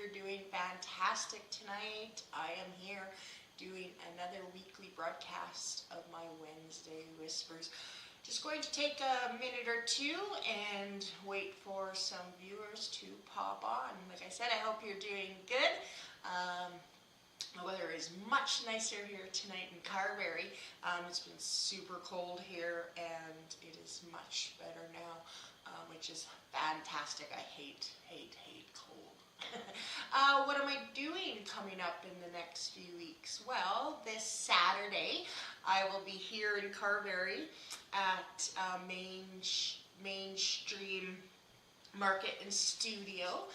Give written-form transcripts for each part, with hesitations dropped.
you're doing fantastic tonight. I am here doing another weekly broadcast of my Wednesday Whispers. Just going to take a minute or two and wait for some viewers to pop on. Like I said, I hope you're doing good. The weather is much nicer here tonight in Carberry. It's been super cold here and it is much better now, which is fantastic. I hate cold. What am I doing coming up in the next few weeks? Well, this Saturday I will be here in Carberry at Mainstream Market and Studio.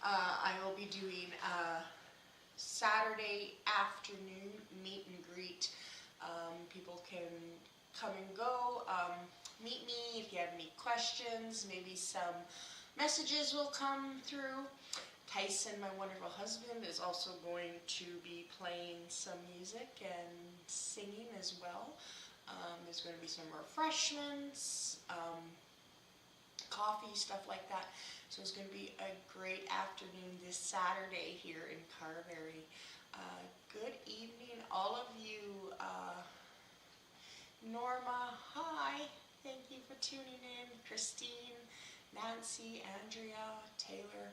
I will be doing a Saturday afternoon meet and greet. People can come and go, meet me if you have any questions. Maybe some messages will come through. Tyson, my wonderful husband, is also going to be playing some music and singing as well. There's going to be some refreshments, coffee, stuff like that. So it's going to be a great afternoon this Saturday here in Carberry. Good evening, all of you. Norma, hi. Thank you for tuning in. Christine, Nancy, Andrea, Taylor.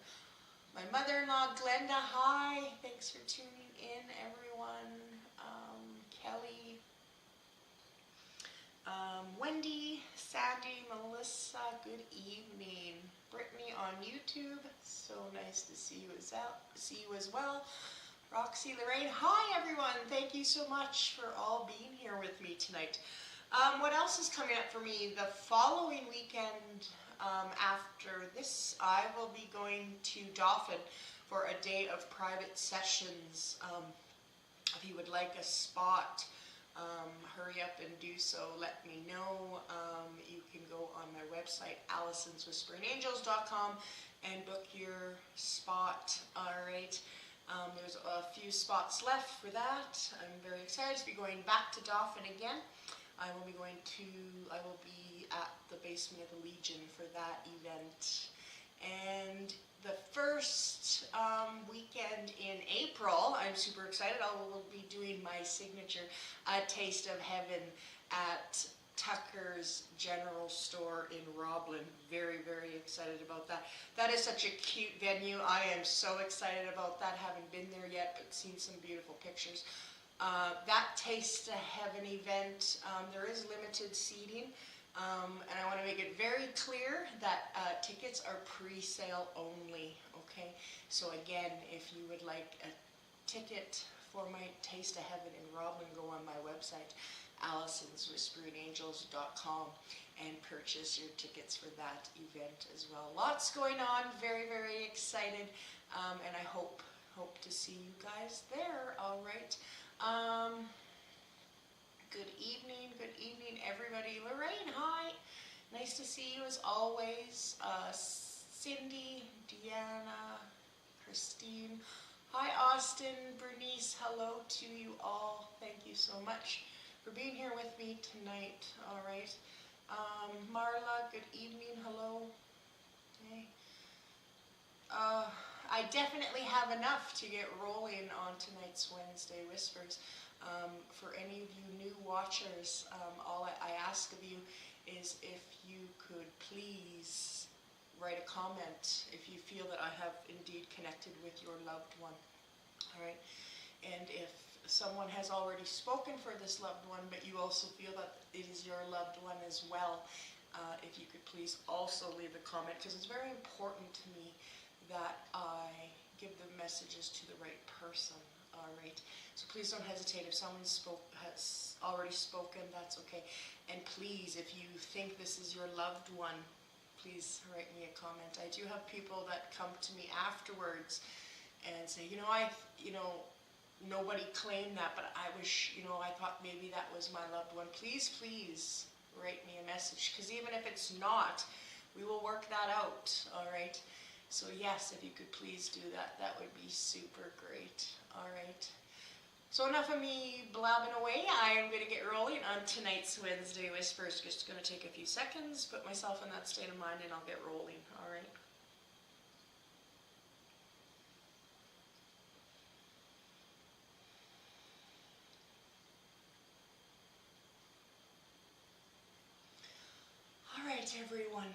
My mother-in-law, Glenda, hi. Thanks for tuning in, everyone. Kelly, Wendy, Sandy, Melissa, good evening. Brittany on YouTube, so nice to see you as well. Roxy, Lorraine, hi everyone. Thank you so much for all being here with me tonight. What else is coming up for me? The following weekend after this, I will be going to Dauphin for a day of private sessions. If you would like a spot, hurry up and do so. Let me know. You can go on my website, alisonswhisperingangels.com, and book your spot. All right. There's a few spots left for that. I'm very excited to be going back to Dauphin again. I will be at the basement of the Legion for that event. And the first weekend in April, I'm super excited. I will be doing my signature Taste of Heaven at Tucker's General Store in Roblin. Very, very excited about that. That is such a cute venue. I am so excited about that. Haven't been there yet, but seen some beautiful pictures. That Taste of Heaven event, there is limited seating. And I want to make it very clear that tickets are pre-sale only, okay? So again, if you would like a ticket for my Taste of Heaven in Roblin, go on my website, alisonswhisperingangels.com, and purchase your tickets for that event as well. Lots going on, very, very excited, and I hope to see you guys there, all right? Good evening, everybody. Lorraine, hi. Nice to see you as always. Cindy, Deanna, Christine. Hi, Austin, Bernice. Hello to you all. Thank you so much for being here with me tonight. All right. Marla, good evening. Hello. Hey. I definitely have enough to get rolling on tonight's Wednesday Whispers. For any of you new watchers, all I ask of you is if you could please write a comment if you feel that I have indeed connected with your loved one. All right, and if someone has already spoken for this loved one, but you also feel that it is your loved one as well, if you could please also leave a comment, because it's very important to me that I give the messages to the right person. All right, so please don't hesitate. If someone has already spoken, that's okay. And please, if you think this is your loved one, please write me a comment. I do have people that come to me afterwards and say, nobody claimed that, but I wish, I thought maybe that was my loved one. Please write me a message, because even if it's not, we will work that out. All right. So yes, if you could please do that, that would be super great. All right. So enough of me blabbing away. I am going to get rolling on tonight's Wednesday Whispers. Just going to take a few seconds, put myself in that state of mind, and I'll get rolling. All right. everyone.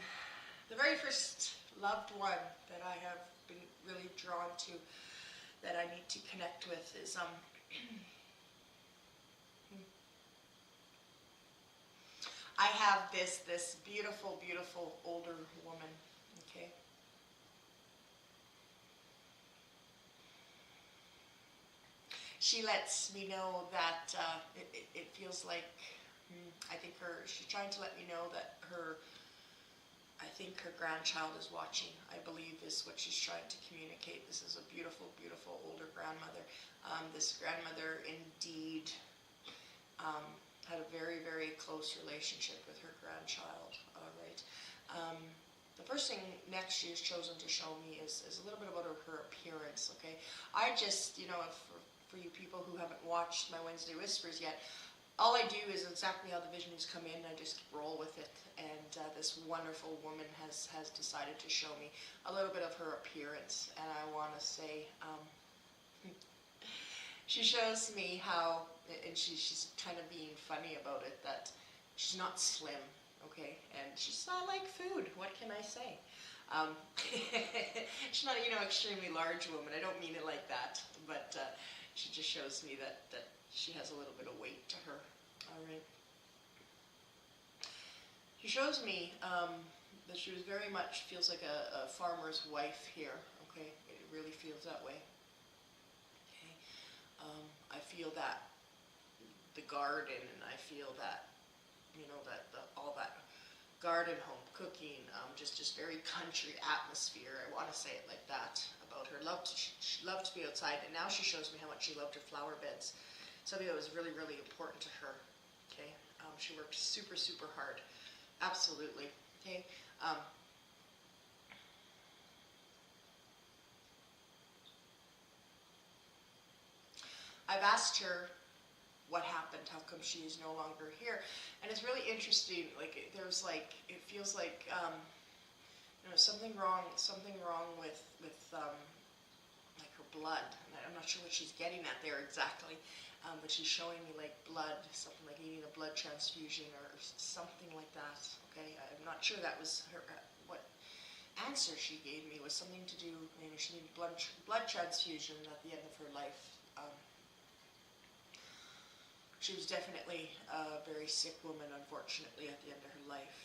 The very first loved one that I have been really drawn to, that I need to connect with, is I have this beautiful, beautiful older woman. Okay. She lets me know that it feels like, I think she's trying to let me know that I think her grandchild is watching, I believe is what she's trying to communicate. This is a beautiful, beautiful older grandmother. This grandmother indeed had a very, very close relationship with her grandchild, all right. The first thing next she has chosen to show me is a little bit about her appearance, okay. I just, for you people who haven't watched my Wednesday Whispers yet, all I do is exactly how the visions come in. I just roll with it, and this wonderful woman has decided to show me a little bit of her appearance, and I want to say, she shows me how, and she's kind of being funny about it, that she's not slim, okay, and she says, I like food, what can I say? She's not, extremely large woman, I don't mean it like that, but she just shows me that she has a little bit of weight to her. All right. She shows me that she was very much feels like a farmer's wife here. Okay, it really feels that way. Okay, I feel that the garden, and I feel that all that garden home cooking, just very country atmosphere. I want to say it like that about her. She loved to be outside, and now she shows me how much she loved her flower beds. Something that was really, really important to her. Okay, she worked super, super hard. Absolutely. Okay. I've asked her what happened, how come she is no longer here, and it's really interesting. Like it feels like something wrong with like her blood. And I'm not sure what she's getting at there exactly. But she's showing me like blood, something like needing a blood transfusion or something like that. Okay, I'm not sure that was her. What answer she gave me was something to do. She needed blood transfusion at the end of her life. She was definitely a very sick woman, unfortunately, at the end of her life.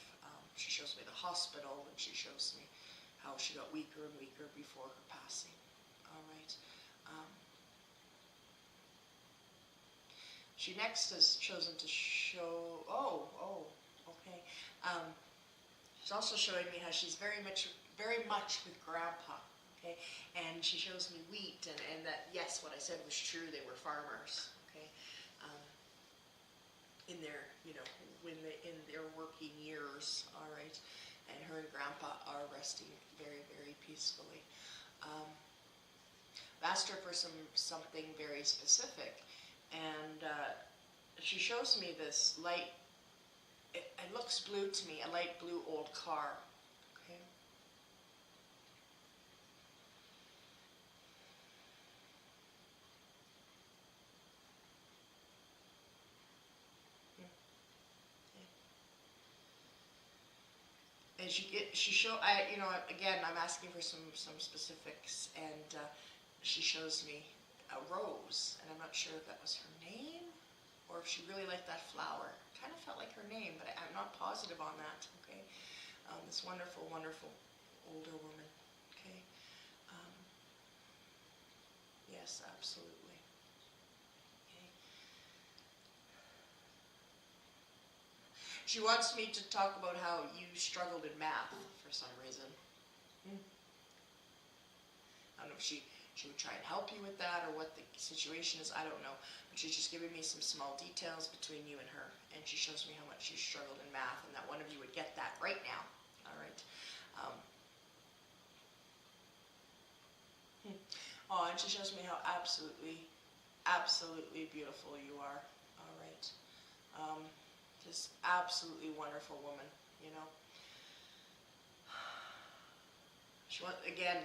She shows me the hospital, and she shows me how she got weaker and weaker before her passing. All right. She next has chosen to show, okay. She's also showing me how she's very much with Grandpa, okay. And she shows me wheat, and that, yes, what I said was true, they were farmers, okay. In their, in their working years, all right. And her and Grandpa are resting very, very peacefully. I've asked her for something very specific. And she shows me this light, it looks blue to me, a light blue old car, okay? And again, I'm asking for some specifics, and she shows me a rose, and I'm not sure if that was her name or if she really liked that flower. Kind of felt like her name, but I'm not positive on that. Okay, this wonderful, wonderful older woman. Okay, yes, absolutely. Okay. She wants me to talk about how you struggled in math for some reason. I don't know if she would try and help you with that, or what the situation is, I don't know. But she's just giving me some small details between you and her, and she shows me how much you struggled in math, and that one of you would get that right now. All right. Oh, and she shows me how absolutely, absolutely beautiful you are. All right. Just absolutely wonderful woman,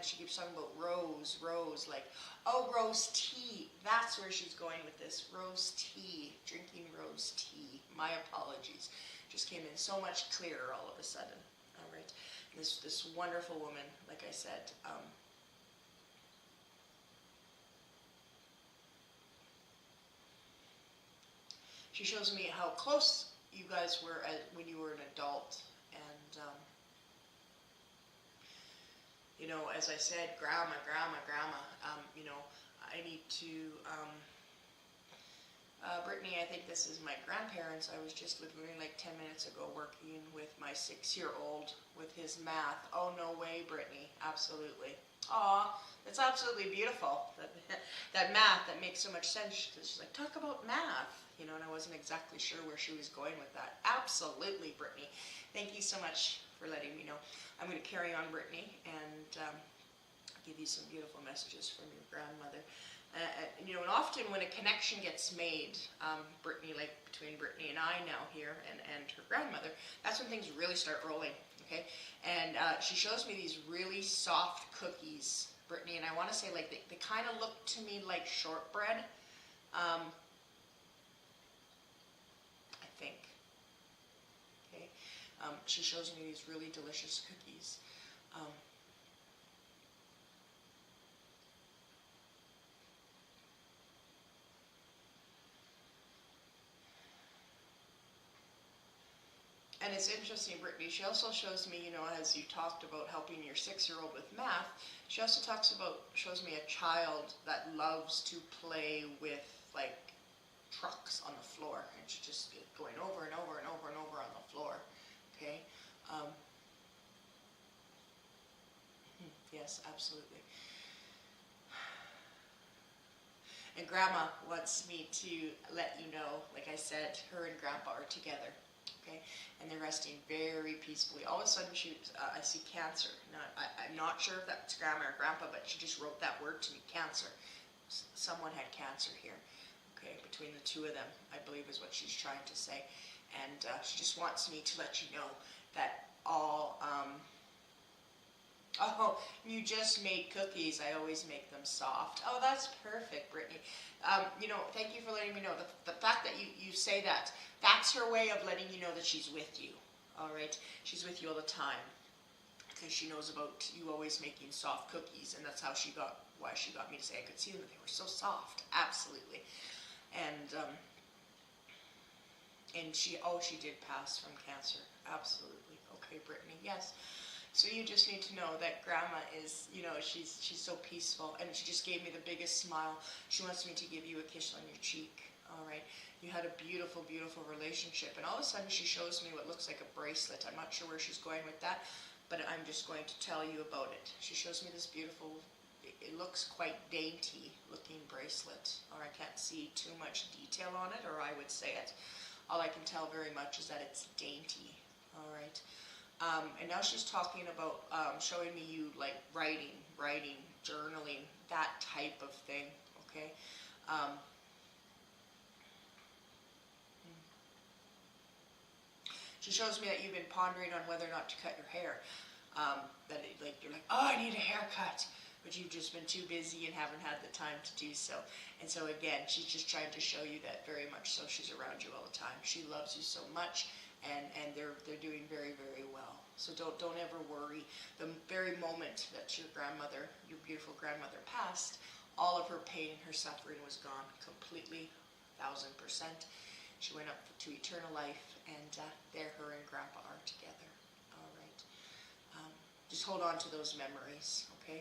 She keeps talking about rose, like, oh, rose tea. That's where she's going with this. Rose tea, drinking rose tea. My apologies. Just came in so much clearer all of a sudden. this wonderful woman, like I said. She shows me how close you guys were when you were an adult, and you know, as I said, grandma. You know, I need to. Brittany, I think this is my grandparents. I was just literally like 10 minutes ago working with my 6-year-old with his math. Oh, no way, Brittany. Absolutely. Aw, that's absolutely beautiful. That math, that makes so much sense. She's like, talk about math. You know, and I wasn't exactly sure where she was going with that. Absolutely, Brittany. Thank you so much for letting me know. I'm going to carry on, Brittany, and give you some beautiful messages from your grandmother. You know, and often when a connection gets made, Brittany, like between Brittany and I now here, and her grandmother, that's when things really start rolling, okay? And she shows me these really soft cookies, Brittany, and I want to say, like, they kind of look to me like shortbread, I think, okay? She shows me these really delicious cookies. And it's interesting, Brittany, she also shows me, you know, as you talked about helping your 6-year-old with math, she also shows me a child that loves to play with, like, trucks on the floor. And she's just going over and over and over and over on the floor, okay? Yes, absolutely. And Grandma wants me to let you know, like I said, her and Grandpa are together. Okay, and they're resting very peacefully. All of a sudden, I see cancer. Now, I'm not sure if that's Grandma or Grandpa, but she just wrote that word to me, cancer. Someone had cancer here. Okay, between the two of them, I believe is what she's trying to say. And she just wants me to let you know that all... Oh, you just made cookies. I always make them soft. Oh, that's perfect, Brittany. You know, thank you for letting me know. The fact that you say that, that's her way of letting you know that she's with you. All right? She's with you all the time. Because she knows about you always making soft cookies. And that's why she got me to say I could see them. They were so soft. Absolutely. And she did pass from cancer. Absolutely. Okay, Brittany. Yes. So you just need to know that Grandma is, you know, she's so peaceful, and she just gave me the biggest smile. She wants me to give you a kiss on your cheek, all right? You had a beautiful, beautiful relationship, and all of a sudden she shows me what looks like a bracelet. I'm not sure where she's going with that, but I'm just going to tell you about it. She shows me this beautiful, it looks quite dainty looking bracelet, or I can't see too much detail on it, or I would say it. All I can tell very much is that it's dainty, all right? And now she's talking about showing me you like writing, journaling, that type of thing, okay? She shows me that you've been pondering on whether or not to cut your hair. You're like, oh, I need a haircut. But you've just been too busy and haven't had the time to do so. And so again, she's just trying to show you that very much so she's around you all the time. She loves you so much. And they're doing very, very well. So don't ever worry. The very moment that your beautiful grandmother passed, all of her pain, her suffering was gone completely, 1000%. She went up to eternal life, and there her and Grandpa are together. All right. Just hold on to those memories, okay?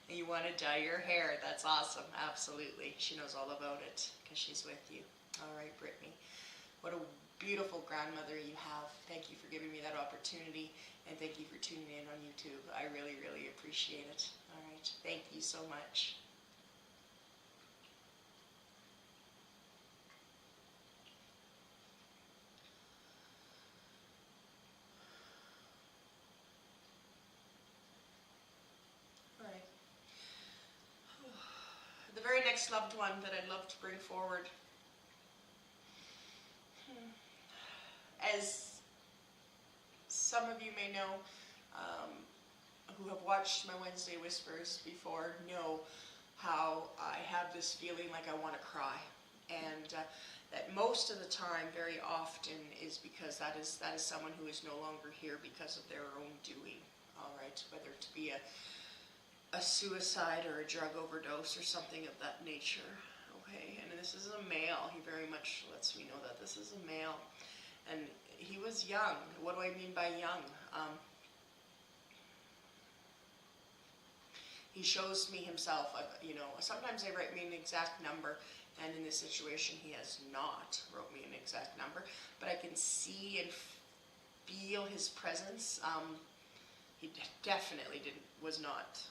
And you want to dye your hair. That's awesome. Absolutely. She knows all about it because she's with you. All right, Brittany. What a beautiful grandmother you have. Thank you for giving me that opportunity, and thank you for tuning in on YouTube. I really, really appreciate it. All right. Thank you so much. All right. The very next loved one that I'd love to bring forward, as some of you may know, who have watched my Wednesday Whispers before, know how I have this feeling like I want to cry. And that most of the time, very often, is because that is someone who is no longer here because of their own doing. All right, whether it be a suicide or a drug overdose or something of that nature. Okay, and this is a male. He very much lets me know that this is a male, and he was young. What do I mean by young? He shows me himself, you know, sometimes they write me an exact number, and in this situation he has not wrote me an exact number, but I can see and feel his presence. He definitely was not,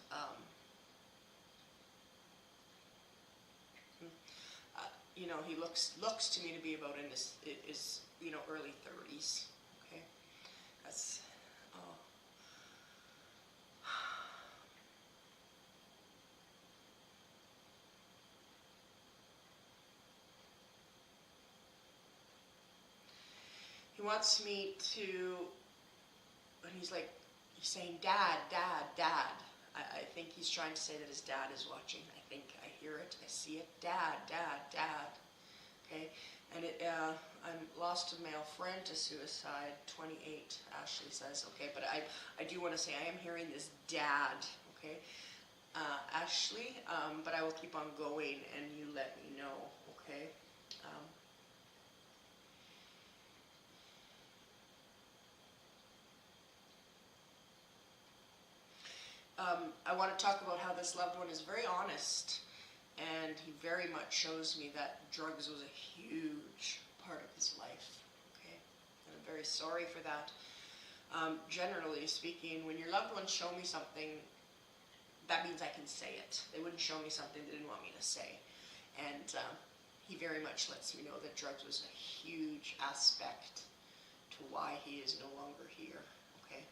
you know, he looks to me to be about in his you know, early 30s, okay? That's, oh. He wants me to, and he's saying, Dad, Dad, Dad. I think he's trying to say that his dad is watching. I think I hear it, I see it. Dad, Dad, Dad. Okay, and I'm lost a male friend to suicide, 28, Ashley says. Okay, but I do want to say I am hearing this dad, okay? Ashley, but I will keep on going and you let me know, okay? I want to talk about how this loved one is very honest, and he very much shows me that drugs was a huge part of his life, okay? And I'm very sorry for that. Generally speaking, when your loved ones show me something, that means I can say it. They wouldn't show me something they didn't want me to say. And he very much lets me know that drugs was a huge aspect to why he is no longer here, okay?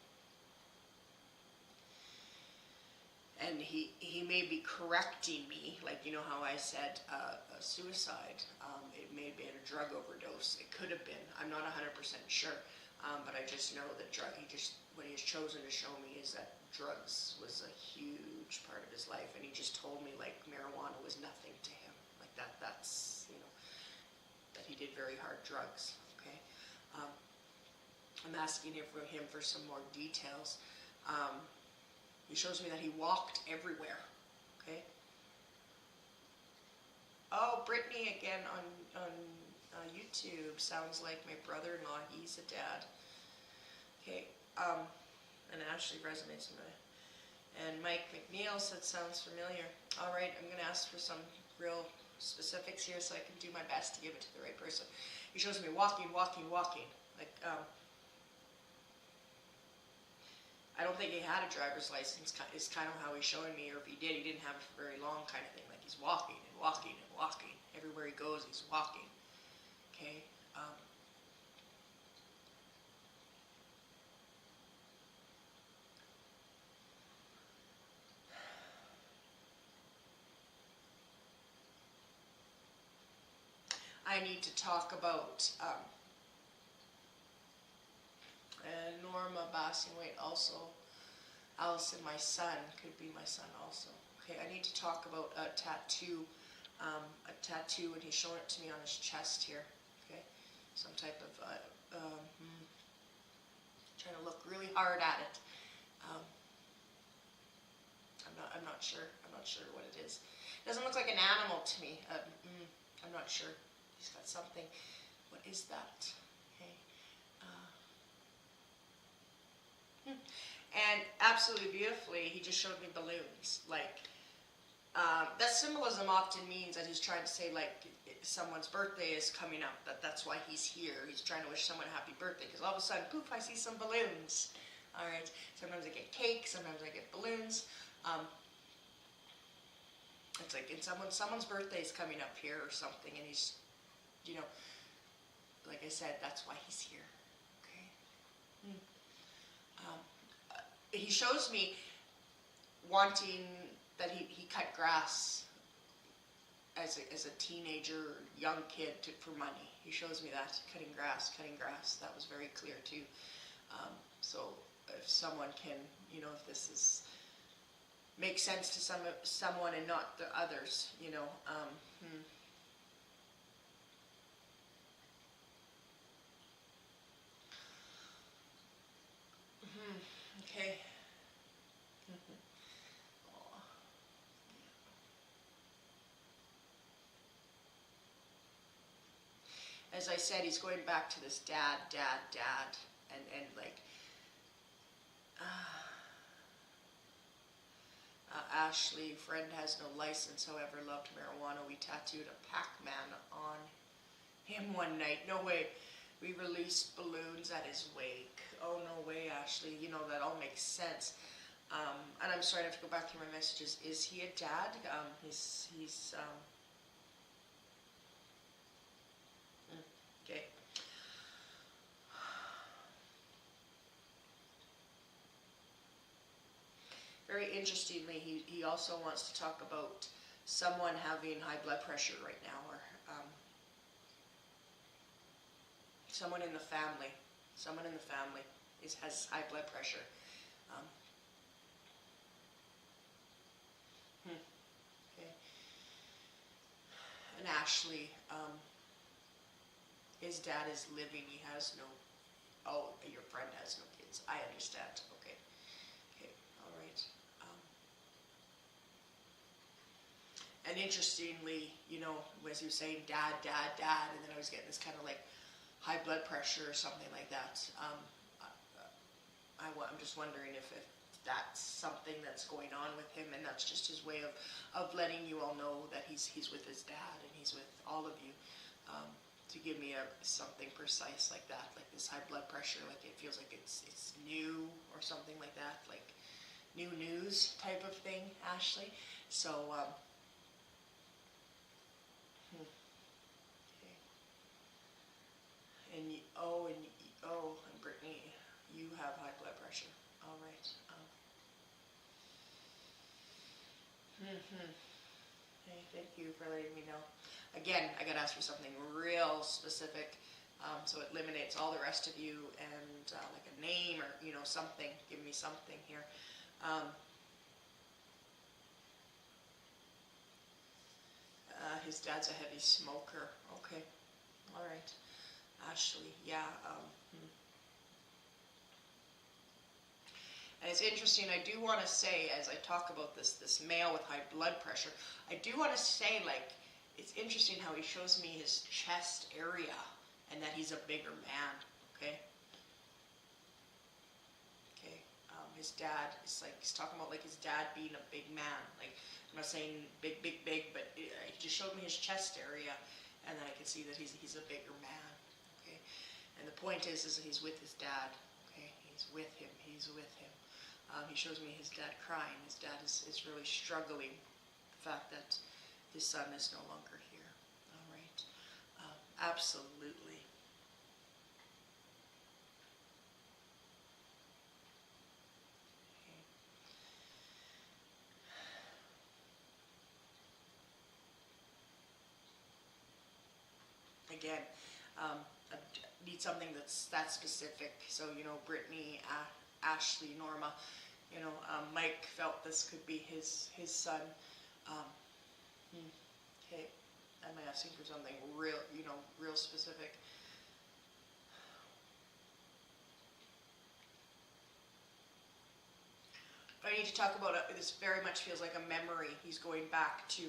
And he may be correcting me, like, you know how I said a suicide. It may have been a drug overdose. It could have been. I'm not 100% sure. But I just know that what he has chosen to show me is that drugs was a huge part of his life. And he just told me, like, marijuana was nothing to him. Like, that's, you know, that he did very hard drugs, okay? I'm asking him for some more details. He shows me that he walked everywhere, okay? Oh, Brittany again on YouTube. Sounds like my brother-in-law. He's a dad. Okay, and Ashley resonates with me. And Mike McNeil said, sounds familiar. All right, I'm going to ask for some real specifics here so I can do my best to give it to the right person. He shows me walking. Like, I don't think he had a driver's license, is kind of how he's showing me, or if he did, he didn't have it for very long kind of thing. Like, he's walking and walking and walking. Everywhere he goes, he's walking. Okay? I need to talk about Norma Bassingwaite also. Alison, my son, could be my son also. Okay, I need to talk about a tattoo, and he's showing it to me on his chest here. Okay, some type of, trying to look really hard at it. I'm not sure what it is. It doesn't look like an animal to me. I'm not sure. He's got something. What is that? Okay. And absolutely beautifully, he just showed me balloons. Like, that symbolism often means that he's trying to say, like, someone's birthday is coming up. That's why he's here. He's trying to wish someone a happy birthday. Because all of a sudden, poof, I see some balloons. All right. Sometimes I get cake. Sometimes I get balloons. It's like, and someone's birthday is coming up here or something, and he's, you know, like I said, that's why he's here. Okay. He shows me wanting that he cut grass as a teenager, young kid, for money. He shows me that, cutting grass. That was very clear too. So if someone can, you know, if this is makes sense to someone and not the others, you know. as I said, he's going back to this dad, and like, Ashley, friend has no license, however, loved marijuana. We tattooed a Pac-Man on him one night. No way. We released balloons at his wake. Oh, no way, Ashley. You know, that all makes sense. And I'm sorry, I have to go back through my messages. Is he a dad? Okay. Very interestingly, he also wants to talk about someone having high blood pressure right now, or someone in the family. Someone in the family has high blood pressure. Okay. And Ashley, his dad is living. He has no. Oh, your friend has no kids. I understand. Okay. Okay. All right. And interestingly, you know, as you were saying, dad, and then I was getting this kind of like high blood pressure or something like that. I'm just wondering if that's something that's going on with him, and that's just his way of letting you all know that he's with his dad and he's with all of you. To give me something precise like that, like this high blood pressure, like it feels like it's new or something like that, like new news type of thing, Ashley. So. Okay. And Brittany, you have high blood pressure. All right. Hey, thank you for letting me know. Again, I gotta ask for something real specific, so it eliminates all the rest of you, and like a name or something. Give me something here. His dad's a heavy smoker. Okay. All right. Ashley, yeah. And it's interesting, I do want to say, as I talk about this male with high blood pressure, I do want to say, like, it's interesting how he shows me his chest area, and that he's a bigger man, okay? Okay, his dad, it's like, he's talking about, like, his dad being a big man. Like, I'm not saying big, but he just showed me his chest area, and then I can see that he's a bigger man, okay? And the point is that he's with his dad, okay? He's with him. He shows me his dad crying. His dad is really struggling the fact that his son is no longer here. All right. Absolutely. Okay. Again, I need something that's that specific. So, Brittany, Ashley, Norma, Mike felt this could be his son. Okay, am I asking for something real specific? I need to talk about it. This very much feels like a memory. He's going back to,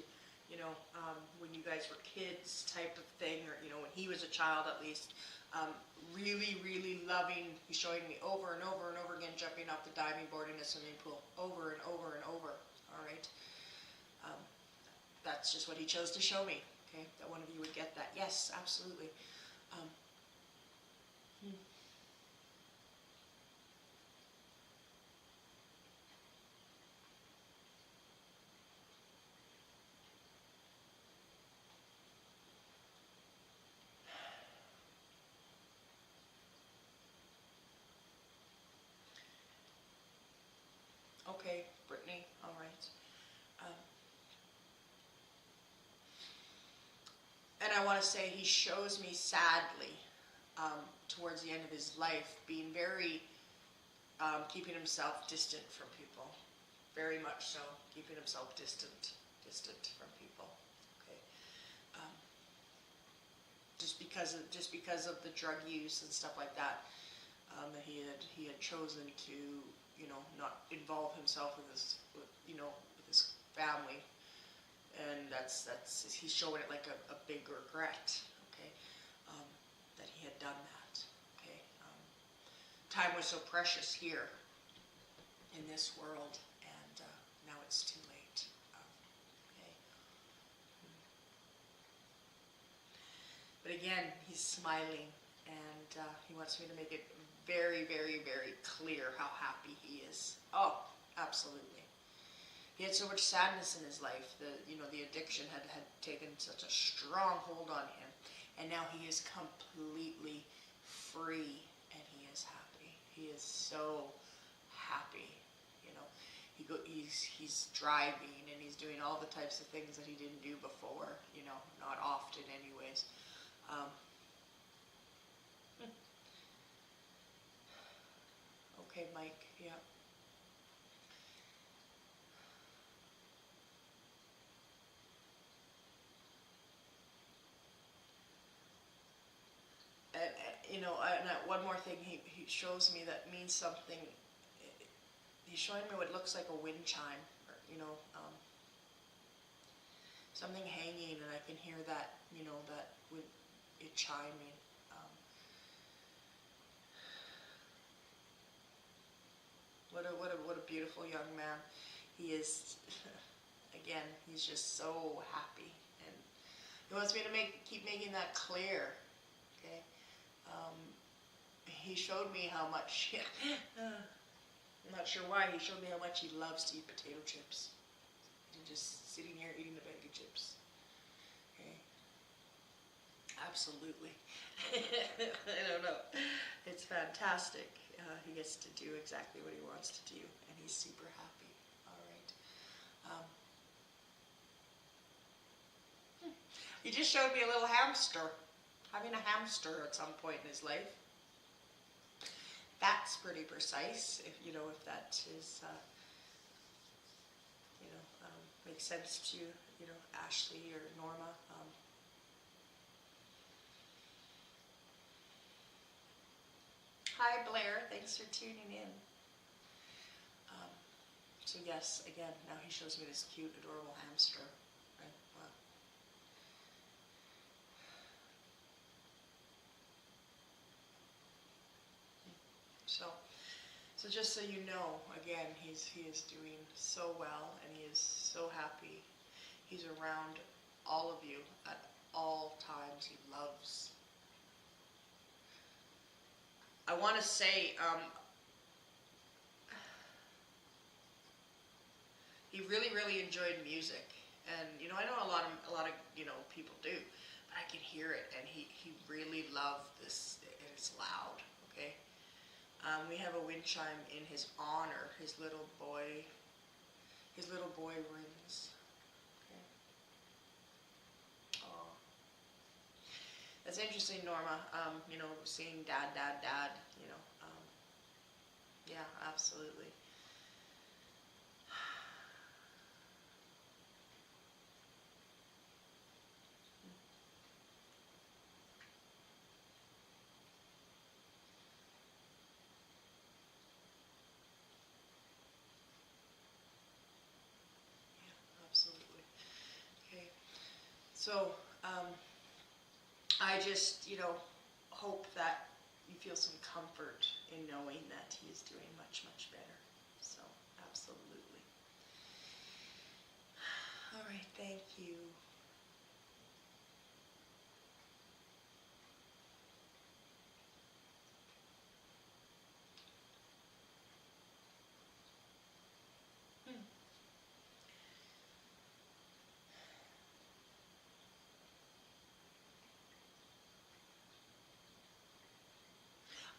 when you guys were kids type of thing, or, when he was a child at least. Really, really loving. He's showing me over and over and over again, jumping off the diving board in a swimming pool. Over and over and over. All right. That's just what he chose to show me. Okay, that one of you would get that. Yes, absolutely. Okay, Brittany, all right. And I want to say he shows me sadly, towards the end of his life, being very, keeping himself distant from people. Very much so, keeping himself distant from people. Okay. Just because of the drug use and stuff like that, that he had chosen to, not involve himself with his family, and that's he's showing it like a big regret. Okay, that he had done that. Okay, time was so precious here in this world, and now it's too late. Okay. But again, he's smiling, and he wants me to make it very, very, very clear how happy he is. Oh, absolutely. He had so much sadness in his life. The addiction had taken such a strong hold on him, and now he is completely free, and he is happy. He is so happy. He's driving, and he's doing all the types of things that he didn't do before. Not often, anyways. Okay, Mike. Yeah. And one more thing he shows me that means something. He's showing me what looks like a wind chime, or, something hanging, and I can hear that, that with it chiming. What a beautiful young man. He is. Again, he's just so happy, and he wants me to keep making that clear. Okay. He showed me how much. I'm not sure why. He showed me how much he loves to eat potato chips. And just sitting here eating a bag of chips. Okay. Absolutely. I don't know. It's fantastic. He gets to do exactly what he wants to do, and he's super happy. All right. He just showed me a little hamster. Having a hamster at some point in his life. That's pretty precise, if that is, makes sense to Ashley or Norma. Hi Blair, thanks for tuning in. So yes, again, now he shows me this cute, adorable hamster. Right? Wow. So just so you know, again, he is doing so well, and he is so happy. He's around all of you at all times. He loves. I want to say, he really, really enjoyed music, and I know a lot of people do, but I can hear it, and he really loved this. It's loud, okay. We have a wind chime in his honor. His little boy rings. Okay. Oh, that's interesting, Norma. Seeing dad. Yeah, absolutely. Absolutely. Okay. So, I just, hope that you feel some comfort in knowing that he is doing much, much better. So, absolutely. All right. Thank you.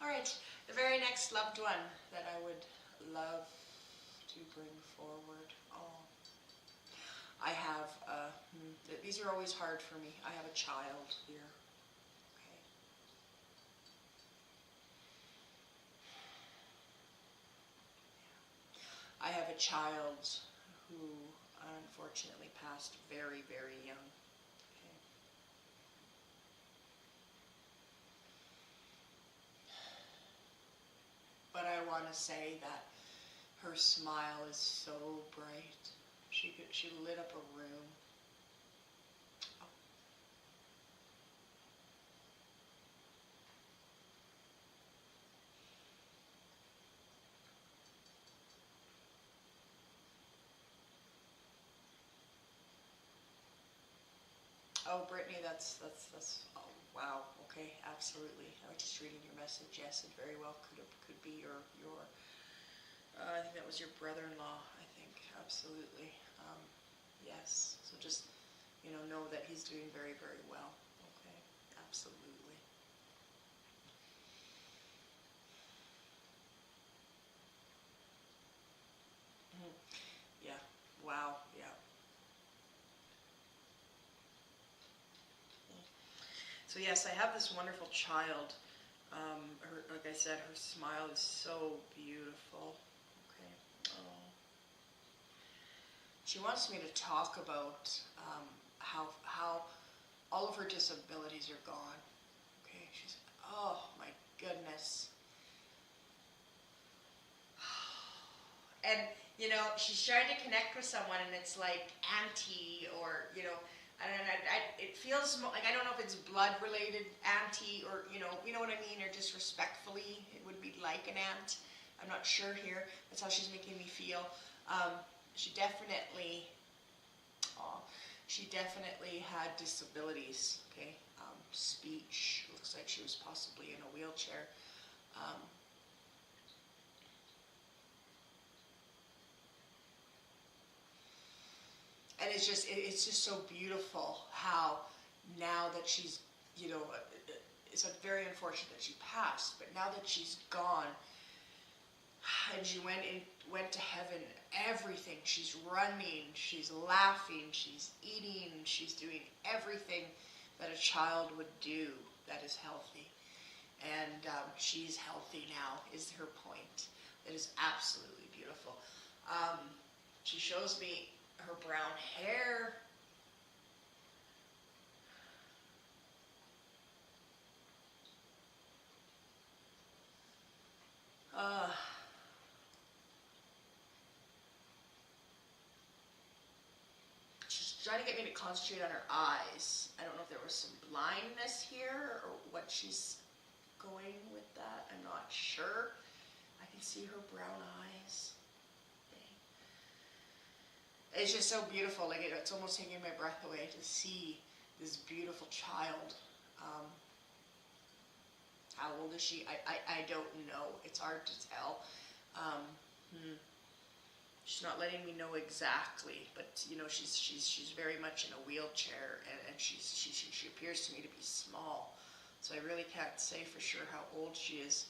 All right, the very next loved one that I would love to bring forward. Oh, I have, these are always hard for me. I have a child here. Okay. I have a child who unfortunately passed very, very young. Okay. But I want to say that her smile is so bright. She lit up a room. Oh. Oh, Brittany, oh, wow, okay, absolutely. I was just reading your message. Yes, it very well could be your I think that was your brother-in-law, I think, absolutely. Yes, so just, know that he's doing very, very well. Okay, absolutely. Mhm. Yeah, wow, yeah. So yes, I have this wonderful child. Like I said, her smile is so beautiful. Okay. Oh. She wants me to talk about how all of her disabilities are gone. Okay. She's, oh my goodness. And she's trying to connect with someone, and it's like auntie, or I don't know. It feels like, I don't know if it's blood related auntie, or you know what I mean, or just respectfully, it would be like an aunt. I'm not sure here. That's how she's making me feel. Um, she definitely, aw, she definitely had disabilities. Okay, speech. Looks like she was possibly in a wheelchair. Um, and it's just so beautiful how now that she's, it's very unfortunate that she passed, but now that she's gone and she went to heaven, everything, she's running, she's laughing, she's eating, she's doing everything that a child would do that is healthy. And she's healthy now, is her point. It is absolutely beautiful. She shows me her brown hair. Uh, she's trying to get me to concentrate on her eyes. I don't know if there was some blindness here or what she's going with that. I'm not sure. I can see her brown eyes. It's just so beautiful. Like it's almost taking my breath away to see this beautiful child. Um, how old is she? I don't know. It's hard to tell. Um, She's not letting me know exactly, but she's very much in a wheelchair, and she appears to me to be small. So I really can't say for sure how old she is.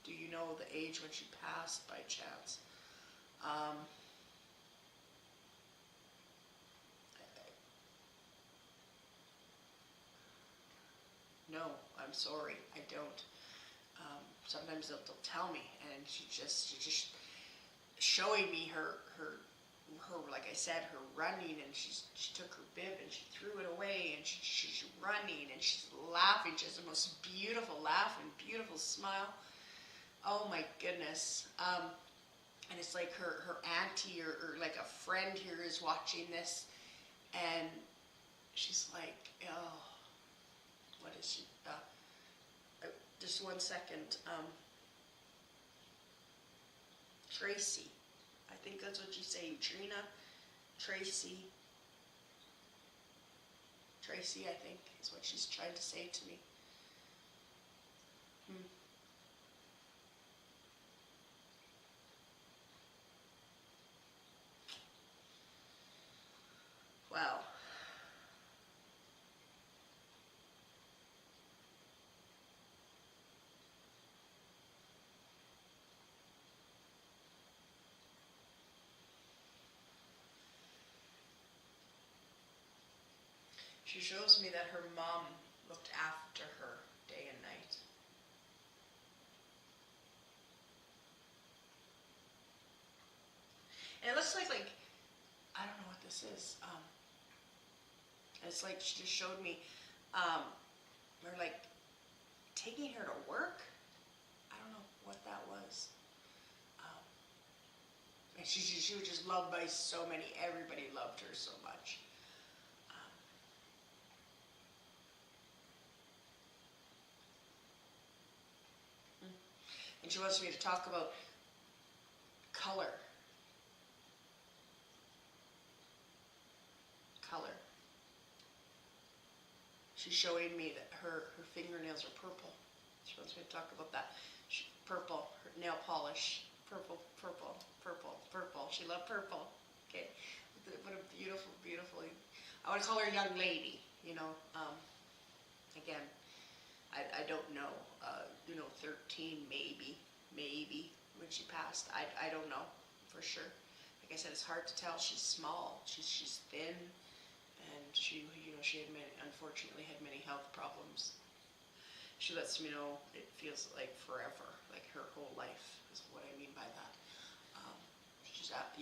Do you know the age when she passed by chance? No, I'm sorry, I don't. Sometimes they'll tell me, and she's just showing me her like I said, her running, and she took her bib and she threw it away, and she's running and she's laughing. She has the most beautiful laugh and beautiful smile. Oh my goodness. And it's like her auntie or like a friend here is watching this, and she's like, oh, what is she? Just 1 second. Tracy. I think that's what you say, Trina. Tracy. Tracy, I think, is what she's trying to say to me. Wow. She shows me that her mom looked after her day and night. And it looks like I don't know what this is. It's like she just showed me, we're like taking her to work. I don't know what that was. And she was just loved by so many. Everybody loved her so much. And she wants me to talk about color. Color. she's showing me that her fingernails are purple. She wants me to talk about that. Purple, her nail polish, purple, purple, purple, purple. She loved purple. Okay, what a beautiful, beautiful. I want to call her a young lady. You know, again, I don't know. 13 maybe when she passed. I don't know for sure. Like I said, it's hard to tell. She's small. She's thin, and she unfortunately had many health problems. She lets me know it feels like forever, like her whole life is what I mean by that. She's at,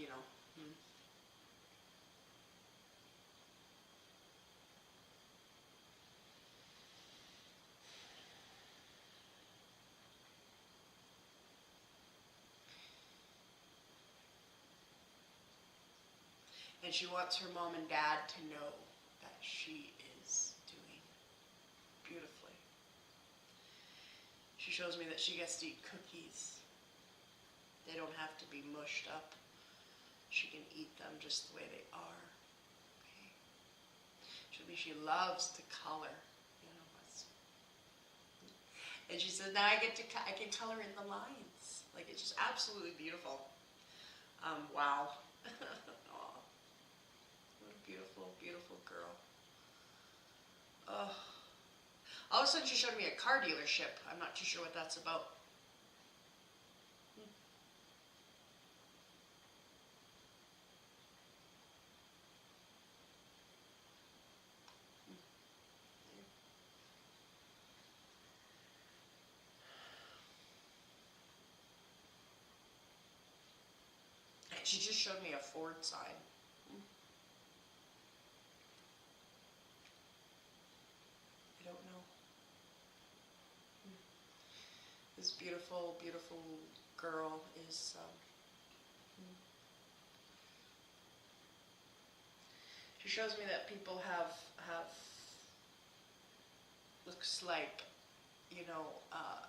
And she wants her mom and dad to know that she is doing beautifully. She shows me that she gets to eat cookies. They don't have to be mushed up. She can eat them just the way they are. Okay. She loves to color. And she says, now I can color in the lines. Like, it's just absolutely beautiful. Wow. Oh, what a beautiful, beautiful girl. Oh. All of a sudden she showed me a car dealership. I'm not too sure what that's about. She just showed me a Ford sign. I don't know. This beautiful, beautiful girl is, she shows me that people have looks like,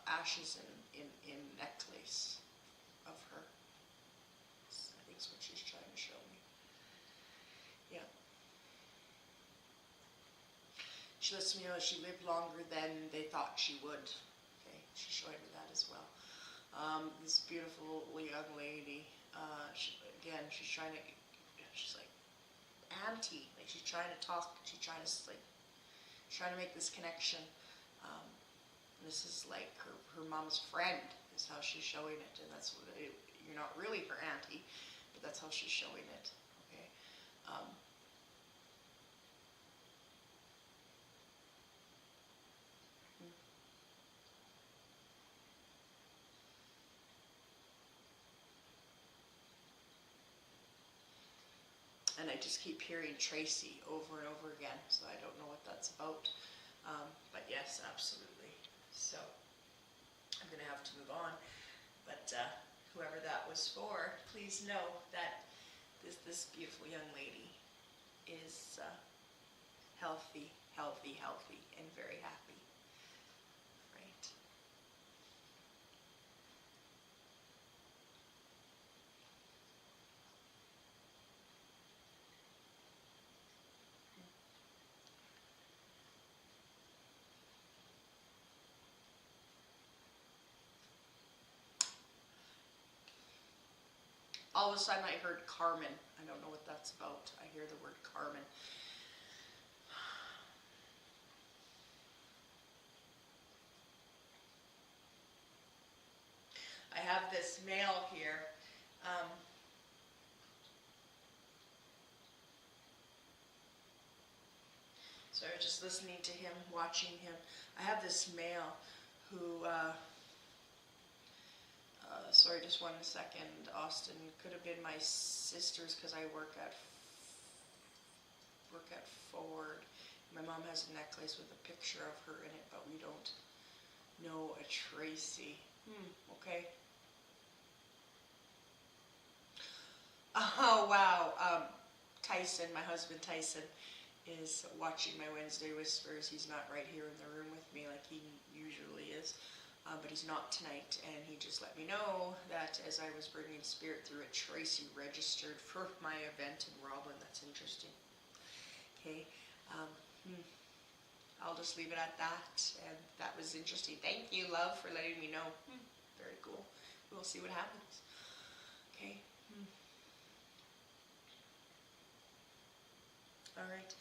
ashes in necklace of her. I think that's what she's trying to show me. Yeah. She lets me know that she lived longer than they thought she would. Okay, she's showing me that as well. This beautiful young lady, she's trying to, she's like, auntie, like she's trying to talk, she's trying to make this connection. This is like her mom's friend is how she's showing it, and that's what you're not really her auntie, but that's how she's showing it. Okay. And I just keep hearing Tracy over and over again, so I don't know what that's about. But yes, absolutely. So I'm going to have to move on. But whoever that was for, please know that this beautiful young lady is healthy, healthy, healthy, and very happy. Right? All of a sudden I heard Carmen. I don't know what that's about. I hear the word Carmen. I have this male here. So I was just listening to him, watching him. I have this male who, sorry, just 1 second, Austin, could have been my sister's because I work at Ford. My mom has a necklace with a picture of her in it, but we don't know a Tracy. Okay. Oh, wow. Tyson, my husband Tyson, is watching my Wednesday Whispers. He's not right here in the room with me like he usually is, but he's not tonight, and he just let me know that as I was bringing Spirit through it, Tracy registered for my event in Roblin. That's interesting. Okay. I'll just leave it at that. And that was interesting. Thank you, love, for letting me know. Very cool. We'll see what happens. Okay. All right.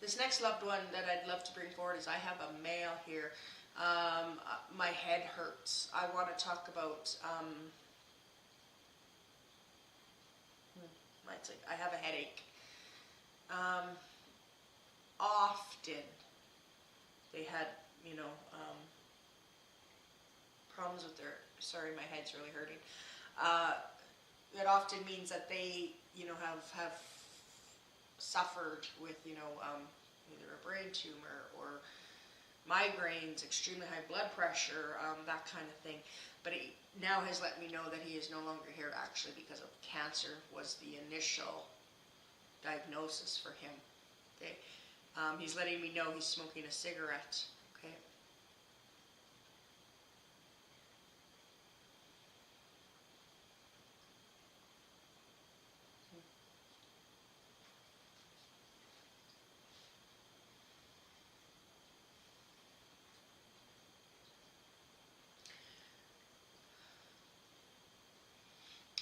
This next loved one that I'd love to bring forward is I have a male here. My head hurts. I want to talk about, I have a headache. Often they had, problems with their, sorry, my head's really hurting. That often means that they, have suffered with, either a brain tumor or migraines, extremely high blood pressure, that kind of thing. But he now has let me know that he is no longer here actually because of cancer was the initial diagnosis for him. Okay, he's letting me know he's smoking a cigarette. Okay.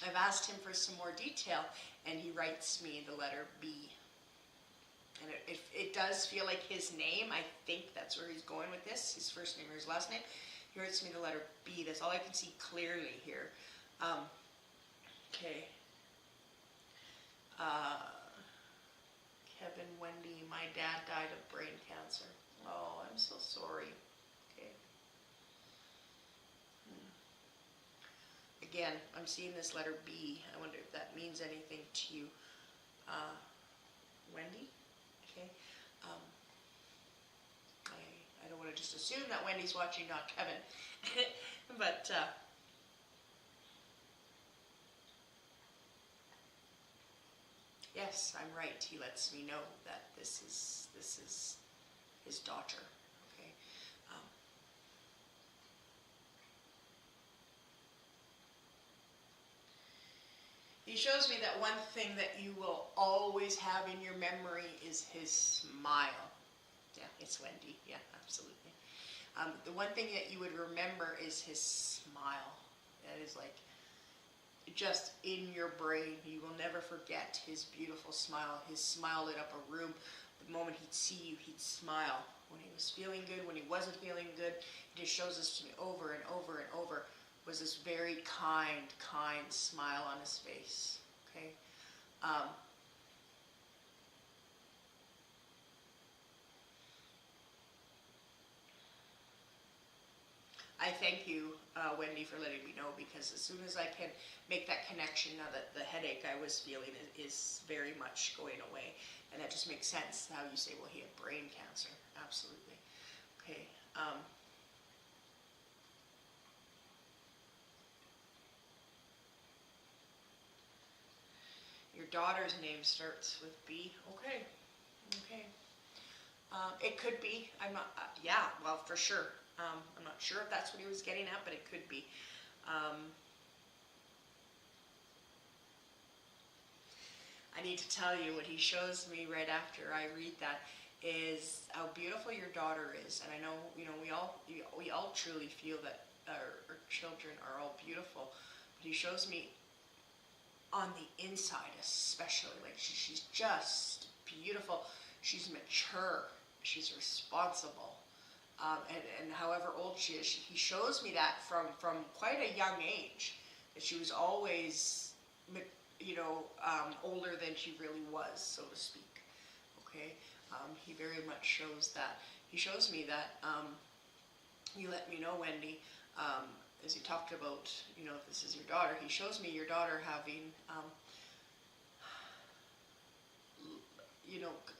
I've asked him for some more detail, and he writes me the letter B. And it does feel like his name. I think that's where he's going with this, his first name or his last name. He writes me the letter B. That's all I can see clearly here. Okay. Kevin, Wendy, my dad died of brain cancer. Oh, I'm so sorry. Okay. Again, I'm seeing this letter B. I wonder if that means anything to you. Wendy? Okay. I don't want to just assume that Wendy's watching, not Kevin. But, yes, I'm right. He lets me know that this is his daughter. Okay. He shows me that one thing that you will always have in your memory is his smile. Yeah, it's Wendy. Yeah, absolutely. The one thing that you would remember is his smile. That is like just in your brain. You will never forget his beautiful smile. His smile lit up a room. The moment he'd see you, he'd smile. When he was feeling good, when he wasn't feeling good, he just shows this to me over and over and over. Was this very kind smile on his face. Okay. I thank you, Wendy, for letting me know, because as soon as I can make that connection, now that the headache I was feeling is very much going away, and that just makes sense how you say, well, he had brain cancer. Absolutely. Okay. Your daughter's name starts with B. Okay. Okay. It could be. I'm not. Yeah. Well, for sure. I'm not sure if that's what he was getting at, but it could be. I need to tell you what he shows me right after I read that is how beautiful your daughter is, and I know we all truly feel that our children are all beautiful, but he shows me on the inside especially, like she's just beautiful. She's mature. She's responsible. And however old she is, he shows me that from quite a young age, that she was always, older than she really was, so to speak. Okay, he very much shows that. He shows me that. You let me know, Wendy, as you talked about, if this is your daughter. He shows me your daughter having,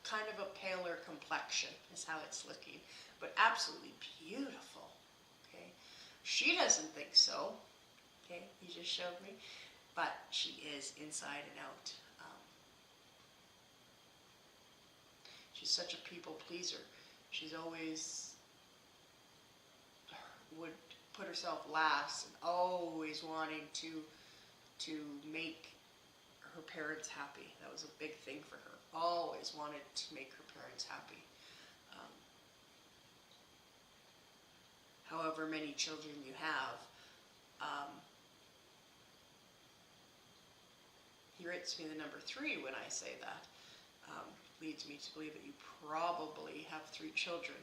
kind of a paler complexion is how it's looking, but absolutely beautiful. Okay, she doesn't think so. Okay, he just showed me, but she is inside and out. She's such a people pleaser. She's always would put herself last and always wanting to make her parents happy. That was a big thing for her. Always wanted to make her parents happy. however many children you have. He rates me the number 3 when I say that. Leads me to believe that you probably have 3 children,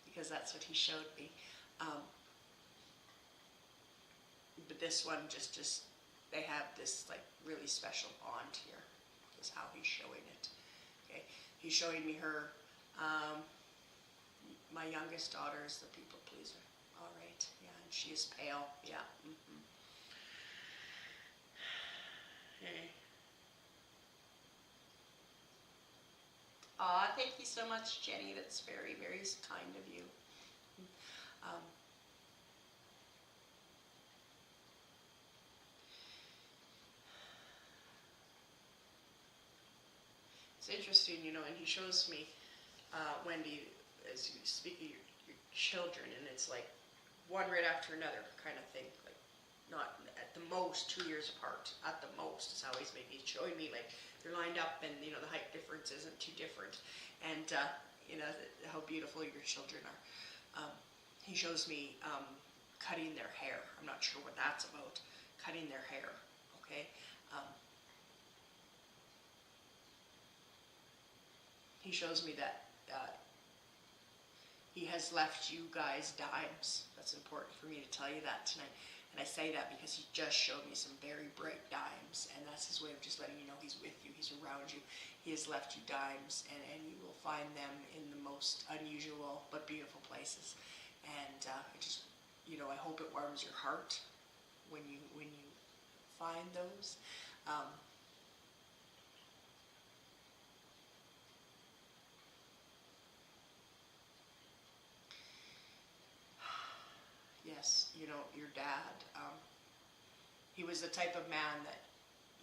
because that's what he showed me. But this one just they have this like really special bond here, is how he's showing it. Okay, he's showing me her. My youngest daughter is the people pleaser. All right, yeah, and she is pale. Yeah. Hey. Aw, thank you so much, Jenny. That's very, very kind of you. It's interesting, you know, and he shows me, Wendy, as you speak of your children, and it's like one right after another kind of thing, like not at the most 2 years apart. At the most is how he's showing me, like they're lined up, and you know the height difference isn't too different, and you know how beautiful your children are. He shows me cutting their hair. I'm not sure what that's about. Cutting their hair. Okay. He shows me that he has left you guys dimes. That's important for me to tell you that tonight. And I say that because he just showed me some very bright dimes, and that's his way of just letting you know he's with you, he's around you. He has left you dimes, and you will find them in the most unusual but beautiful places. And you know, I hope it warms your heart when you find those. Yes, you know, your dad, he was the type of man that,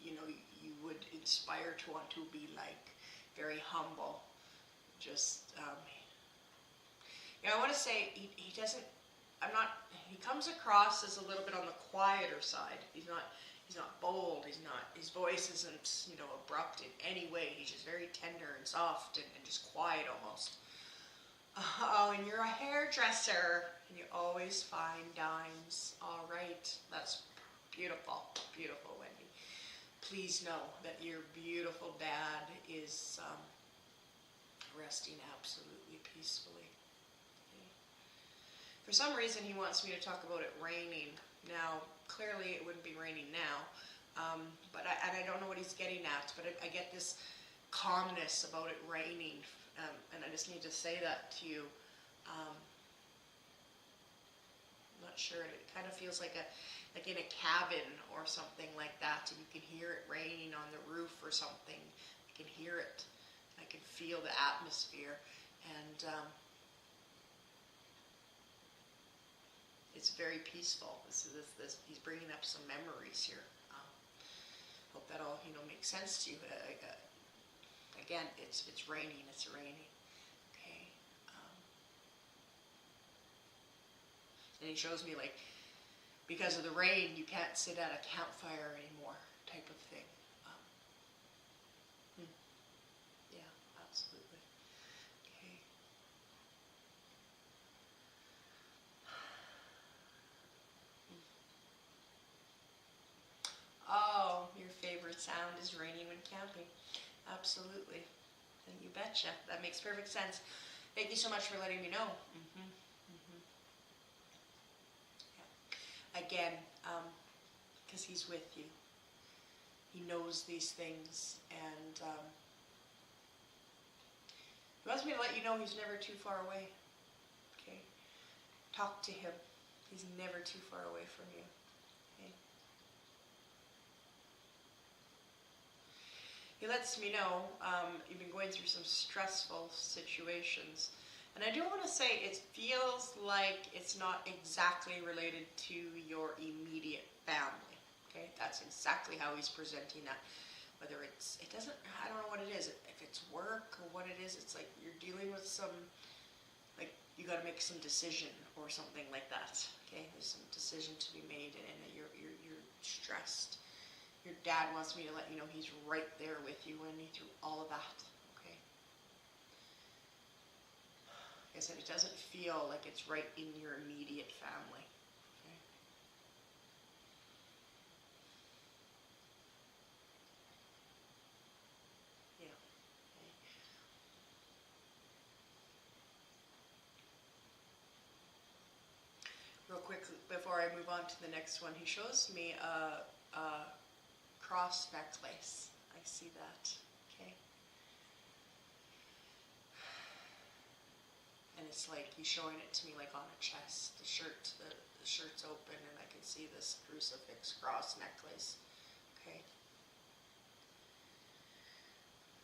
you know, you would inspire to want to be like, very humble. Just, you know, I want to say he doesn't, he comes across as a little bit on the quieter side. He's not bold, his voice isn't, you know, abrupt in any way. He's just very tender and soft and just quiet almost. Oh, and you're a hairdresser, and you always find dimes. All right, that's beautiful, beautiful, Wendy. Please know that your beautiful dad is resting absolutely peacefully. Okay. For some reason, he wants me to talk about it raining. Now, clearly it wouldn't be raining now, but I don't know what he's getting at, but I get this calmness about it raining. And I just need to say that to you. I'm not sure. It kind of feels like in a cabin or something like that, and you can hear it raining on the roof or something. I can hear it. I can feel the atmosphere, and it's very peaceful. This he's bringing up some memories here. Hope that all makes sense to you. Again, it's raining. It's raining. Okay. And he shows me, like, because of the rain, you can't sit at a campfire anymore, type of thing. Yeah, absolutely. Okay. Oh, your favorite sound is raining when camping. Absolutely. And you betcha. That makes perfect sense. Thank you so much for letting me know. Yeah. Again, because he's with you. He knows these things, and he wants me to let you know he's never too far away. Okay? Talk to him. He's never too far away from you. Okay? He lets me know you've been going through some stressful situations. And I do want to say it feels like it's not exactly related to your immediate family. Okay, that's exactly how he's presenting that. Whether I don't know what it is. If it's work or what it is, it's like you're dealing with some, like you got to make some decision or something like that. Okay, there's some decision to be made, and you're stressed. Your dad wants me to let you know he's right there with you, Wendy, through all of that. Okay. Like I said, it doesn't feel like it's right in your immediate family. Okay. Yeah. Okay. Real quick, before I move on to the next one, he shows me a cross necklace. I see that. Okay. And it's like he's showing it to me like on a chest. The shirt's open, and I can see this crucifix cross necklace. Okay.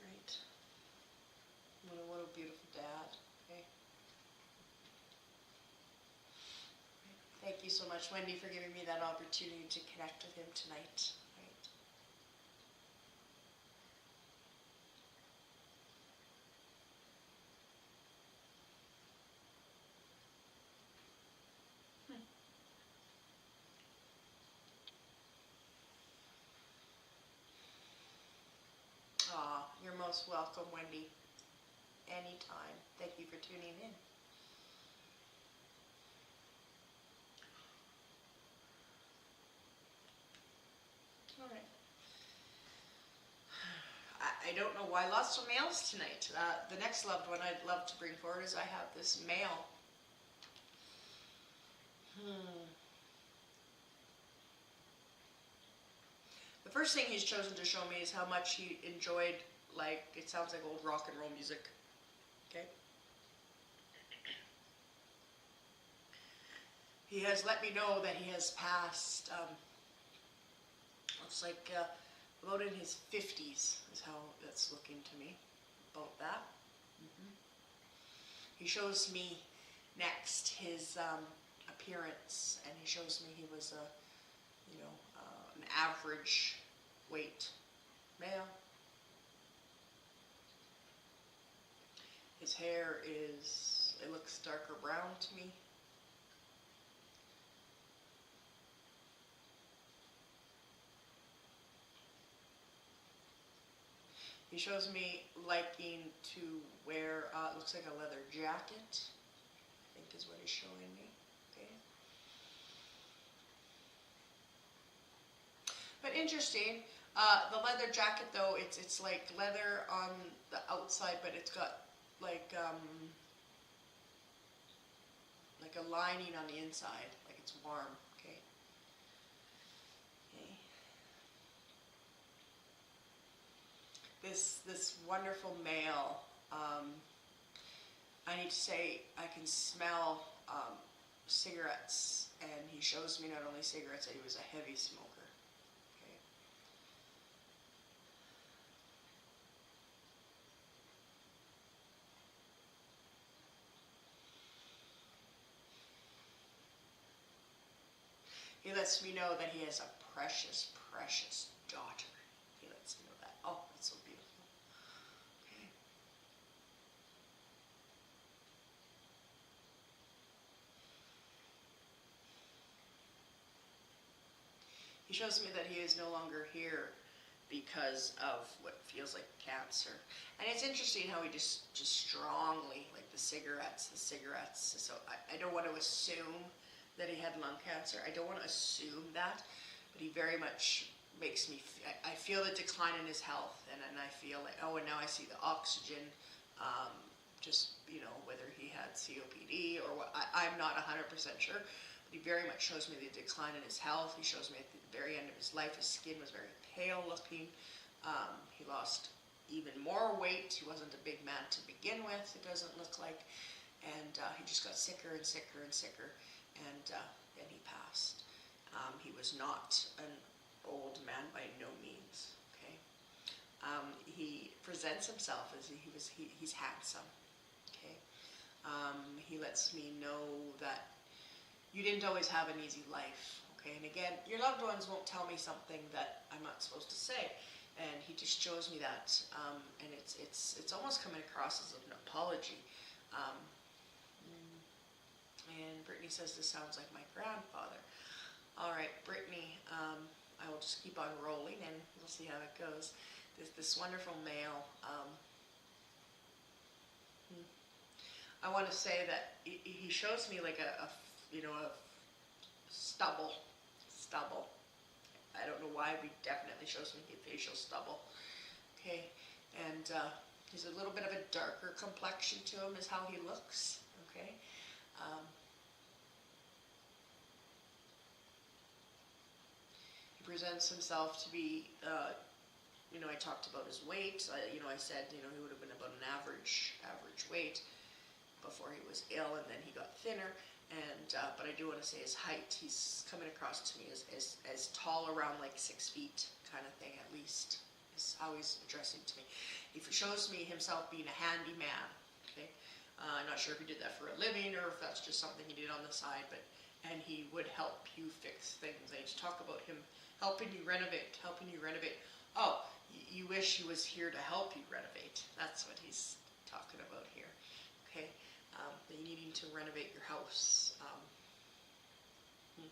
Right. What a beautiful dad. Okay. Thank you so much, Wendy, for giving me that opportunity to connect with him tonight. Right. Aw, you're most welcome, Wendy. Anytime. Thank you for tuning in. All right. I don't know why. Lots of males tonight. The next loved one I'd love to bring forward is I have this male. The first thing he's chosen to show me is how much he enjoyed, like, it sounds like old rock and roll music. Okay? He has let me know that he has passed, looks like about in his 50s is how that's looking to me, about that. He shows me next his appearance, and he shows me he was an average weight male. His hair it looks darker brown to me. He shows me liking to wear, looks like a leather jacket, I think is what he's showing me. Okay. But interesting, the leather jacket though, it's like leather on the outside, but it's got like a lining on the inside, like it's warm. Okay. Okay. This wonderful male, I need to say I can smell cigarettes, and he shows me not only cigarettes, that he was a heavy smoker. Okay. He lets me know that he has a precious, precious daughter. He lets me know that. Oh, that's so beautiful. Okay. He shows me that he is no longer here because of what feels like cancer. And it's interesting how he just strongly, like the cigarettes. So I don't want to assume that he had lung cancer. I don't want to assume that, but he very much makes me, I feel the decline in his health, and I feel like, oh, and now I see the oxygen, just, whether he had COPD or what, I'm not 100% sure, but he very much shows me the decline in his health. He shows me at the very end of his life, his skin was very pale looking. He lost even more weight. He wasn't a big man to begin with, it doesn't look like, and he just got sicker and sicker and sicker. And then he passed. He was not an old man by no means. Okay, he presents himself as he's handsome. Okay, he lets me know that you didn't always have an easy life. Okay, and again, your loved ones won't tell me something that I'm not supposed to say, and he just shows me that, and it's almost coming across as an apology. And Brittany says this sounds like my grandfather. All right, Brittany, I will just keep on rolling and we'll see how it goes. This wonderful male. I want to say that he shows me like a you know, a stubble. I don't know why, but he definitely shows me facial stubble. Okay, and he's a little bit of a darker complexion to him is how he looks. Okay. He presents himself to be, you know, I talked about his weight. You know, I said, you know, he would have been about an average weight before he was ill, and then he got thinner. And but I do want to say his height. He's coming across to me as tall, around like 6 feet kind of thing, at least, is how he's addressing to me. He shows me himself being a handyman. Okay, I'm not sure if he did that for a living or if that's just something he did on the side, but and he would help you fix things. I used to talk about him helping you renovate. Oh, you wish he was here to help you renovate. That's what he's talking about here. Okay. That you needing to renovate your house. Okay.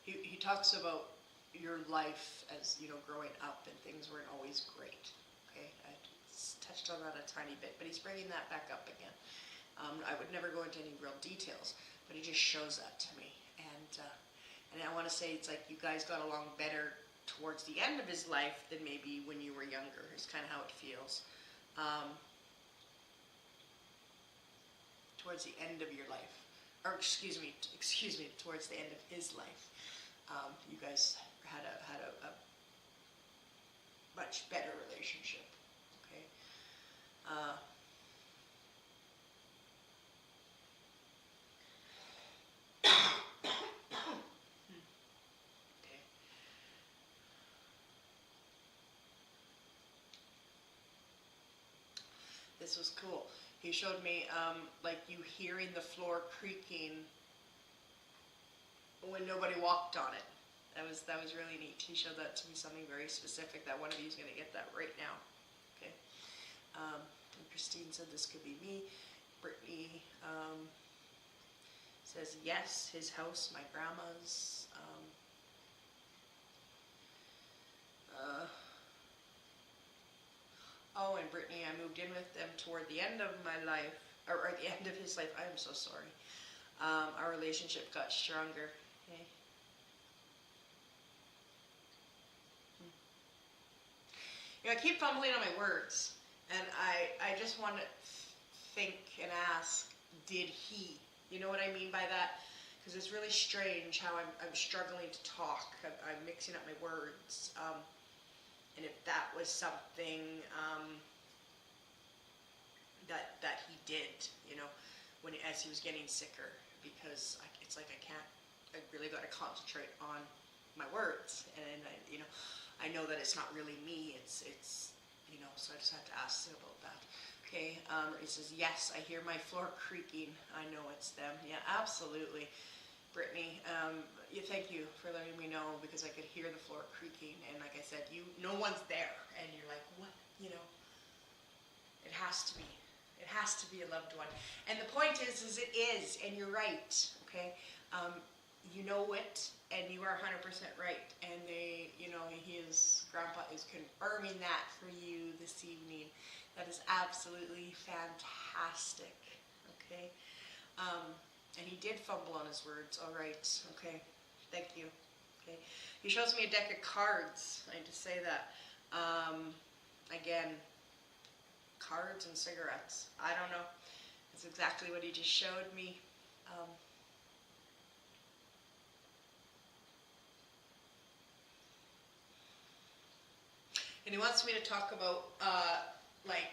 He talks about your life as, you know, growing up, and things weren't always great. Okay, I touched on that a tiny bit, but he's bringing that back up again. I would never go into any real details, but he just shows that to me, and I want to say it's like you guys got along better towards the end of his life than maybe when you were younger. Is kind of how it feels. Towards the end of your life, or excuse me, towards the end of his life, you guys had a much better relationship. Okay. Okay. This was cool. He showed me like you hearing the floor creaking when nobody walked on it. That was really neat. He showed that to me, something very specific that one of you is going to get that right now. Okay. And Christine said this could be me. Brittany says yes, his house, my grandma's. Oh, and Brittany, I moved in with them toward the end of my life, or the end of his life. I am so sorry. Our relationship got stronger. Okay. You know, I keep fumbling on my words, and I just want to think and ask, did he? You know what I mean by that? Because it's really strange how I'm struggling to talk. I'm mixing up my words. And if that was something that he did, you know, as he was getting sicker, because it's like I really got to concentrate on my words, and I know that it's not really me, it's you know, so I just have to ask him about that. Okay, he says, yes, I hear my floor creaking, I know it's them. Yeah, absolutely. Brittany, thank you for letting me know, because I could hear the floor creaking, and like I said, no one's there, and you're like, what, you know, it has to be a loved one. And the point is it is, and you're right, okay? You know it, and you are 100% right, and his grandpa is confirming that for you this evening. That is absolutely fantastic, okay? And he did fumble on his words. All right. Okay. Thank you. Okay. He shows me a deck of cards. I need to say that. Again, cards and cigarettes. I don't know. That's exactly what he just showed me. And he wants me to talk about like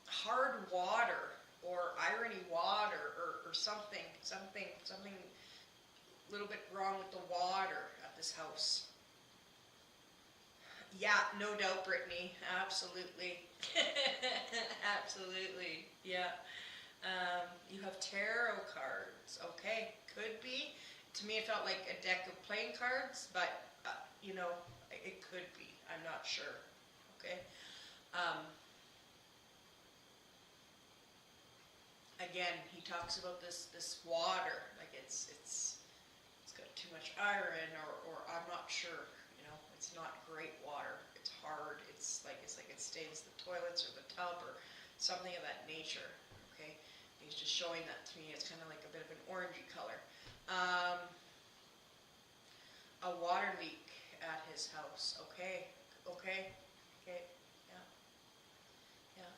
hard water, or irony water, or something a little bit wrong with the water at this house. Yeah, no doubt, Brittany. Absolutely. Absolutely. Yeah. You have tarot cards. Okay, could be. To me, it felt like a deck of playing cards, but, it could be. I'm not sure. Okay. Again, he talks about this water, like it's got too much iron, or I'm not sure. It's not great water. It's hard. It's like it stains the toilets or the tub or something of that nature. Okay, he's just showing that to me. It's kind of like a bit of an orangey color. A water leak at his house. Okay, yeah, yeah.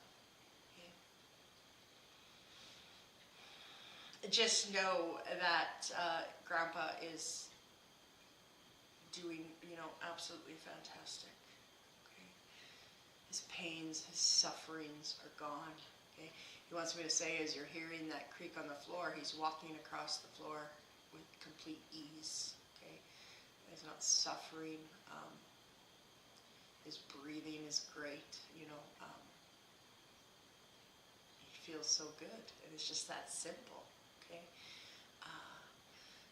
Okay. Just know that Grandpa is doing, absolutely fantastic. Okay, his pains, his sufferings are gone. Okay, he wants me to say, as you're hearing that creak on the floor, he's walking across the floor with complete ease. Okay, he's not suffering. His breathing is great. He feels so good, and it's just that simple. Okay,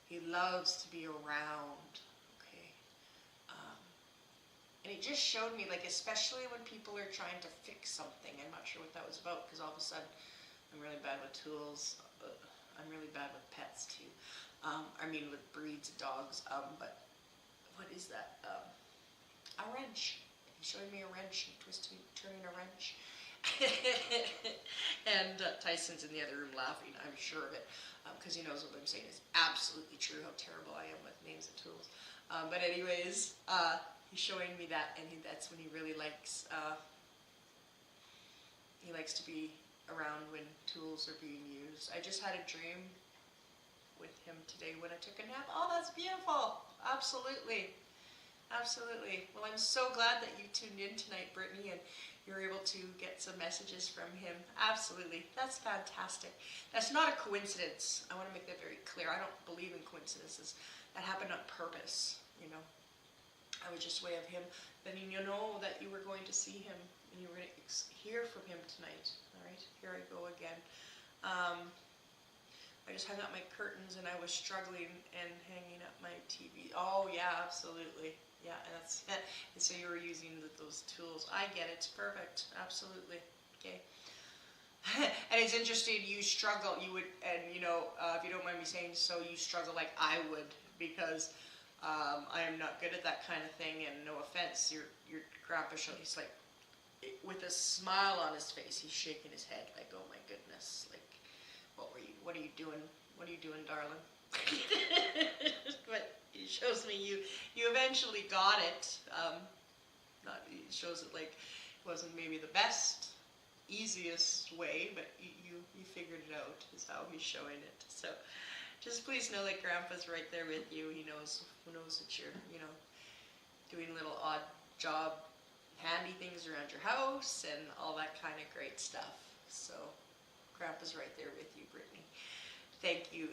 he loves to be around. Okay, and it just showed me, like, especially when people are trying to fix something. I'm not sure what that was about, because all of a sudden I'm really bad with tools. I'm really bad with pets too. With breeds of dogs. But what is that? A wrench. He's showing me a wrench, turning a wrench. And Tyson's in the other room laughing, I'm sure of it, because he knows what I'm saying is absolutely true, how terrible I am with names of tools. But anyways, he's showing me that, and that's when he really likes, to be around when tools are being used. I just had a dream with him today when I took a nap. Oh, that's beautiful. Absolutely. Absolutely. Well, I'm so glad that you tuned in tonight, Brittany, and you're able to get some messages from him. Absolutely. That's fantastic. That's not a coincidence. I want to make that very clear. I don't believe in coincidences. That happened on purpose, I was just way of him letting you know that you were going to see him and you were going to hear from him tonight. All right, here I go again. I just hung up my curtains and I was struggling and hanging up my TV. Oh yeah, absolutely. Yeah, and so you were using those tools. I get it. It's perfect. Absolutely. Okay. And it's interesting. You struggle. You would, and if you don't mind me saying so, you struggle like I would, because I am not good at that kind of thing. And no offense, your grandpa he's like, with a smile on his face, he's shaking his head like, oh my goodness, like, what are you doing? What are you doing, darling? But he shows me you eventually got it. It shows it like it wasn't maybe the best, easiest way, but you figured it out, is how he's showing it. So just please know that Grandpa's right there with you. He knows that you're, doing little odd job, handy things around your house and all that kind of great stuff. So Grandpa's right there with you, Brittany. Thank you,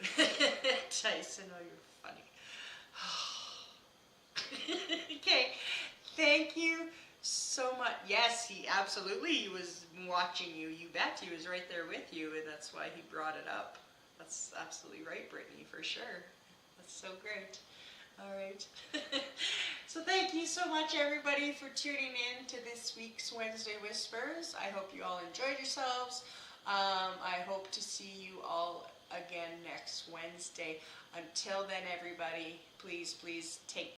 Tyson. Oh, you're funny. Okay, thank you so much. Yes, he was watching you. You bet, he was right there with you, and that's why he brought it up. That's absolutely right, Brittany, for sure. That's so great. All right. So thank you so much, everybody, for tuning in to this week's Wednesday Whispers. I hope you all enjoyed yourselves. I hope to see you all again next Wednesday. Until then, everybody, please take